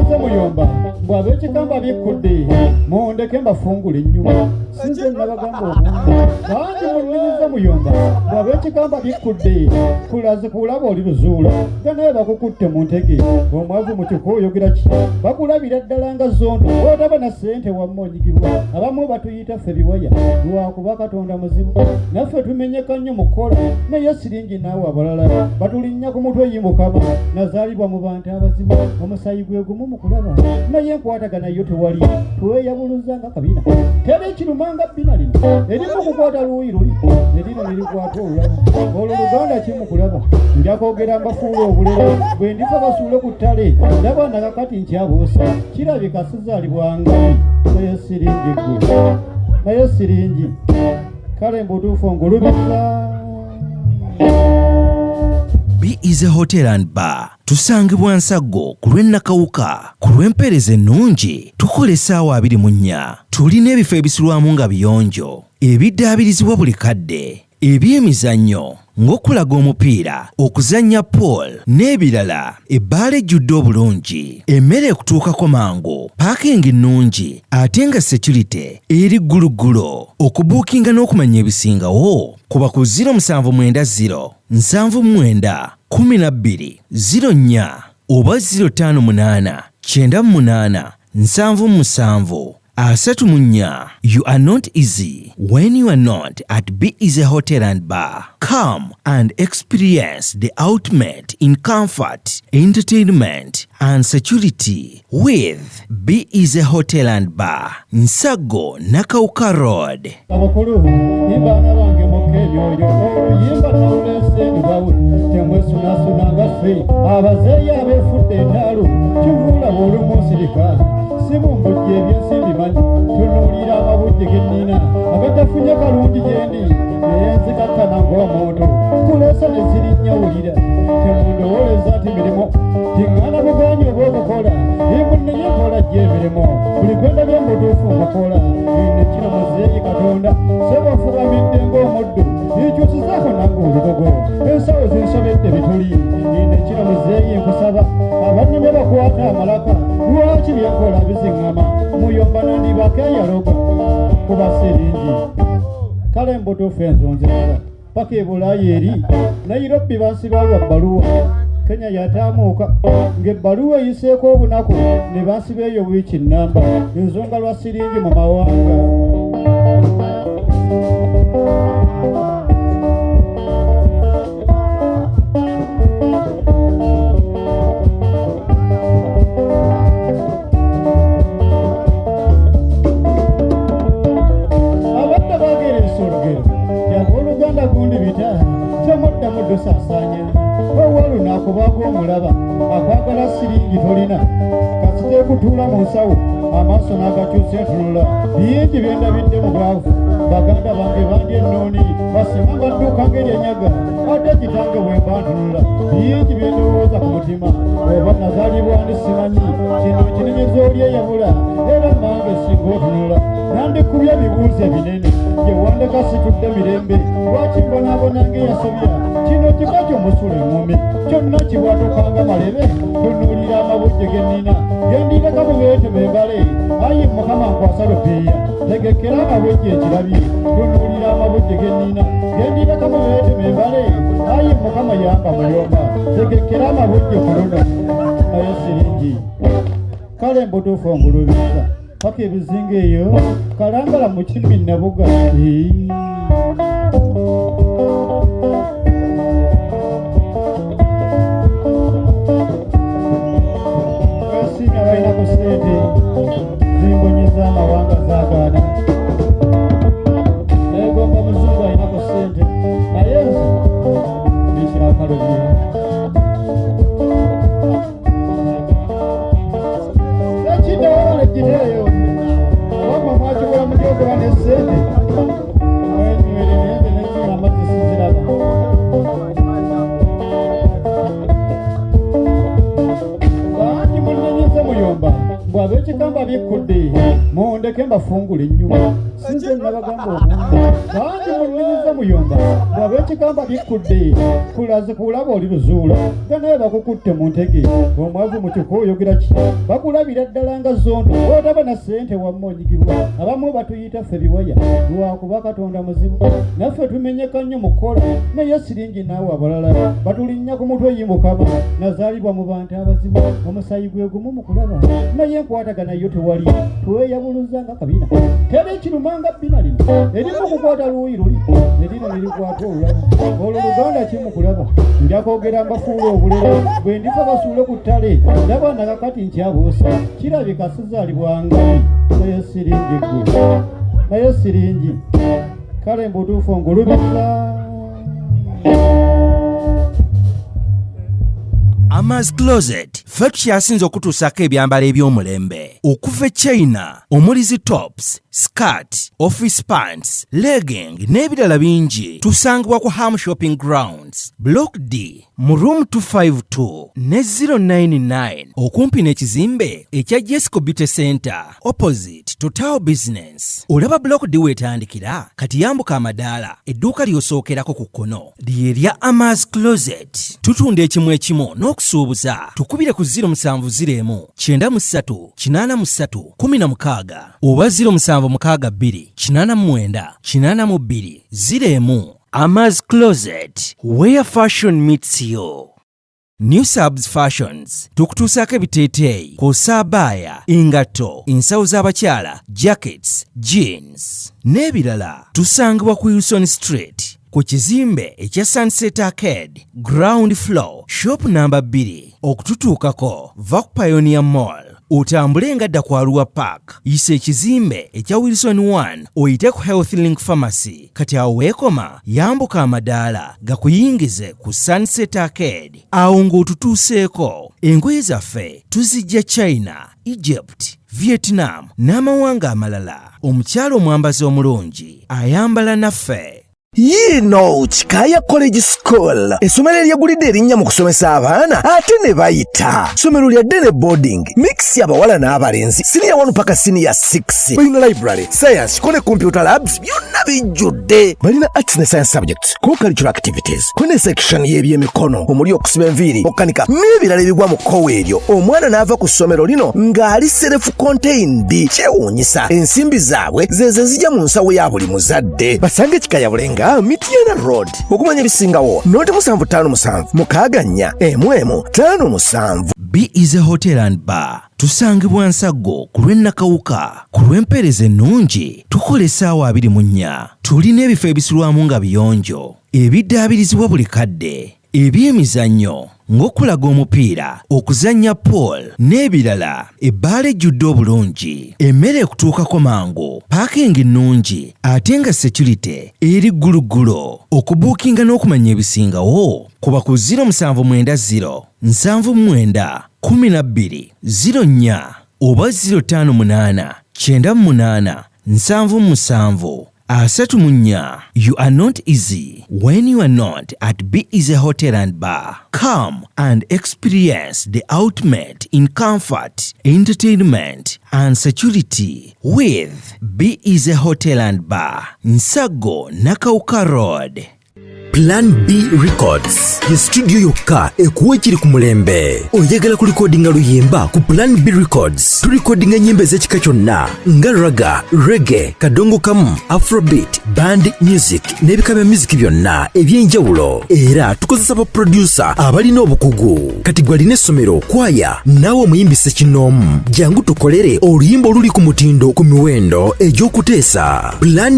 munenyize muyomba bw'ab'ekikamba bikkudde mundeke mbafungule ennyuma sinze nabagamba obungi bangi munenyize muyomba bw'ab'ekikamba bikkudde kulaze kulaba oli luzuula nga naye bakukutte mu ntege omwavu mu kiko oyogera ki bakulabira ddala nga zondo otaba na ssente wamma onyigibwa abamu batuyita ffe biwaya lwakuba katonda muzibu naffe tumenyeka nnyo mu kkola naye siringi naawe abalala batulinnya ku mutwe yimbukama nazaalibwa mu bantu abazibu omusayi gwe gumu mu kulaba naye enkwatagana yo tewali tweyabuluza nga kabina teri kirumanga bbina lino erimu kukwata luuyi luli erino nerikwata olulala olwo luganda kimu kulaba nja kwogera mbafuula obulere bwe ndifa basuule ku ttale ndaba nakakati nkyabuusa kirabika sizaalibwangabi naye siringi gwe naye siringi kale mbutuufu ngulubiza. Be Easy Hotel and Bar tusangibwa Nsaggo ku lw'Ennakawuka ku lw'empeereza ennungi tukola essaawa 24. Tulina ebifo ebisulwamu nga biyonjo ebiddaabirizibwa buli kadde ebyemizannyo ng'okulaga omupiira okuzannya pool n'ebirala ebbaala ejjudde obulungi emmere ekutuukako mangu paakingi nnungi ate nga security eri gguluggulo okubuukinga n'okumanya ebisingawo kuba ku 070 79 12 04 oba 058 98 77 34. You are not easy when you are not at Be Easy Hotel and Bar. Come and experience the ultimate in comfort, entertainment and security with Be Easy Hotel and Bar. Nsaggo Nakawuka Road. Abakulu imbana bange mokenyoyo yimba nawulese ndibawe temwe sunanga fe abazeyi abefudde endalo kivula bw'olumusirika simumbujje ebyensimbi manyi tunuulira amabujje gennina agatafunye kalungi gyendi naye nzikakkana ng'omuntu kulesa ne zirinyawulira temundowoleza nti mirimo tiŋŋaana bugaanyi oba obukola imunenye nkola gy'emirimo buli gwenda by'omutuufu nkukola ine kino muzeeyi katonda sebafugamidde ng'omuddu ikyusizaako nange olugogo ensawo zinsobedde bituli ine kino muzeeyi nkusaba abannime bakwata amalaka lwaki byenkola biziŋŋama muyomba nandibakeyaloga kuba siringi kale mbutuufu enzonzekala paka ebulaayi eri Nairobi bansiba lwa bbaluwa Kenya yataamuuka ng'ebbaluwa eyiseeko obunaku ne bansiba eyo wiiki nnamba ensonga lwa siringi mu mawanga. Omulaba akwagala siringi tolina kasite kutuula mu nsawo amaaso n'agakyusa entunula bingi byendabidde mu bwavu baganda bange bandi ennooni basima badduka ng'eryenyaga ate kitange bwe mbantunula bingi byendowooza ku mutima oba nazaalibwa ndi simanyi kino kinenyeza oli eyabula era mange singa otunula nandikubya ebibuuzo ebinene gye wandeka situdde mirembe lwaki mbonaabona ng'eyasobya kino kika ky'omusula eŋŋumi kyonna kiwatukanga malebe tunuulira amabujje gennina gendireka bubeete bembale ayi mukama nkwasa lupiiya tegekera amabujje ekirabye tunuulira amabujje gennina gendireka bubeete bembale ayi mukama yamba muyomba tegekera amabujje ku luno naye siringi kale mbutuufu ngulubiza paka ebizinga eyo kalangala mu kimi nabuga zimbonyiza amawanga zagaana negomba muzungu ayinako sente naye bikirakalubye ekidawala giteeyo wamma mwakibula mujogera nesente wenywere nenze nekinywa amazzi siziraba bangi munenyize muyomba bw'ab'ekikamba bikkudde mundeke mbafungule ennyuma sinze nabagamba obungi bangi munnyiza muyomba bw'ab'ekikamba bikkudde kulaze kulaba oli luzuula nga naye bakukutte mu ntege omwavu mu kiko oyogera ki bakulabira ddala nga zondo otaba na ssente wamma onyigibwa abamu batuyita ffe biwaya lwakuba katonda muzibu naffe tumenyeka nnyo mu kukola naye siringi naawe abalala batulinnya ku mutwe yimukama nazaalibwa mu bantu abazibu omusayi gwe gumu mu kulaba naye enkwatagana yo tewali tweyabuluza nga kabina tera ekirumanga bbina lino erimu kukwata luuyi luli erino nerikwata olulala olwo luganda kimu kulaba njakwogera mbafuula obulere bwe ndifa basuule ku ttale ndaba nakakati nkyabuusa kirabika sizaalibwangabi naye siringi gwe naye siringi kale mbutuufu ngulubiza Ama's Closet ffe tukyasinza okutuusako ebyambalo eby'omulembe okuva e China omuli zi tops, skirt, office pants, legging n'ebirala bingi tusangibwa ku Ham Shopping Grounds Block D mu room 252 ne 099 okumpi n'ekizimbe ekya Jesco Beauty Center opposite Total Business. Olaba Block D wetandikira kati yambuka amadaala edduuka ly'osookerako ku kkono ly'erya Ama's Closet. Tutunda ekimu ekimu n'okusuubuza tukubire ku 0701 93 83 16 oba 0762 89 82 01. Ama's Closet, where fashion meets you. New Subs Fashions tukutuusako ebiteeteeyi kw'ossa abaya, engatto, ensawo z'abakyala, jackets, jeans n'ebirala. Tusangibwa ku Wilson Street ku kizimbe ekya Sunset Arcade ground floor shop number 2. Okututuukako va ku Pioneer Mall otambule ngadda ku Arua Park yisa ekizimbe ekya Wilson 1 oyite ku Health Link Pharmacy. Kati awo weekoma yambuka amadaala gakuyingize ku Sunset Arcade awo ng'otutuuseeko. Engoye zaffe tuzijja China, Egypt, Vietnam n'amawanga amalala. Omukyala omwambazi omulungi ayambala naffe. Yino Chikaya College School essomero eryegulidde erinnya mu kusomesa abaana ate ne bayita ssomero lya Dene Boarding mix y'abawala n'abalenzi senior 1 paka senior 6 balina library science ko ne computer labs byonna bijjudde balina arts ne science subjects co-curricular activities ko ne section y'ebyemikono omuli okusiba enviiri okukanika n'ebirala ebigwa mu kkowe eryo omwana n'ava ku ssomero lino ng'ali self contained kyewuunyisa ensimbi zaabwe ze zijja mu nsawo ya buli muzadde basange Chikaya Bulenga Mitiana Road okumanya ebisingawo noti 757 mukaganya emwemu 57. Be Easy Hotel and Bar tusangibwa Nsaggo ku lw'Ennakawuka ku lw'empeereza ennungi tukola essaawa 24. Tulina ebifo ebisulwamu nga biyonjo ebiddaabirizibwa buli kadde ebyemizannyo ng'okulaga omupiira okuzannya pool n'ebirala. Ebbaala ejjudde obulungi emmere ekutuukako mangu paakingi nnungi ate nga security eri gguluggulo. Okubuukinga n'okumanya ebisingawo kuba ku 0790 79 12 04 oba 058 98 77 34. You are not easy when you are not at Be Easy Hotel and Bar. Come and experience the ultimate in comfort, entertainment and security with Be Easy Hotel and Bar, Nsaggo, Nakawuka Road. Plan B Records ye studio yokka ekuwa ekiri ku mulembe. Oyagala ku recordinga luyimba ku Plan B Records tulikodinga ennyimba ez'ekika kyonna nga raga, reggae, kadongo kamu, afrobeat, band music n'ebika bya music byonna eby'enjawulo. Era tukozesa ba producer abalina obukugu. Kati gwalina essomero kwaya naawe omuyimbise kinoomu jangu tukolere oluyimba oluli ku mutindo ku miwendo egy'okuteesa. Plan